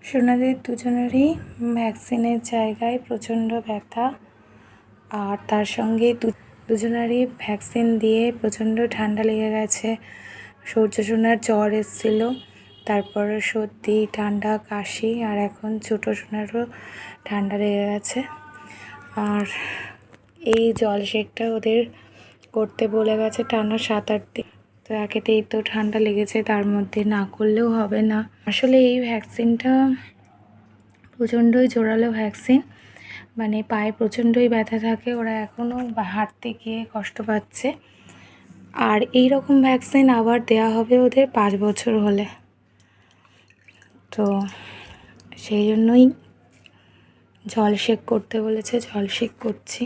সোনাদের দুজনেরই ভ্যাকসিনের জায়গায় প্রচণ্ড ব্যথা, আর তার সঙ্গে দুজনেরই ভ্যাকসিন দিয়ে প্রচণ্ড ঠান্ডা লেগে গেছে। সূর্য সোনার জ্বর এসেছিল, তারপর সর্দি, ঠান্ডা, কাশি, আর এখন ছোটো সোনারও ঠান্ডা লেগে গেছে। আর এই জলসেকটা ওদের করতে বলে গেছে টানা 7-8 দিন। তো একেতেই তো ঠান্ডা লেগেছে, তার মধ্যে না করলেও হবে না। আসলে এই ভ্যাকসিনটা প্রচণ্ডই জোরালো ভ্যাকসিন, মানে পায়ে প্রচণ্ডই ব্যথা থাকে, ওরা এখনও হাঁটতে গিয়ে কষ্ট পাচ্ছে। আর এই রকম ভ্যাকসিন আবার দেয়া হবে ওদের 5 বছর হলে। তো সেই জন্যই জলসেক করতে বলেছে, জলসেক করছি।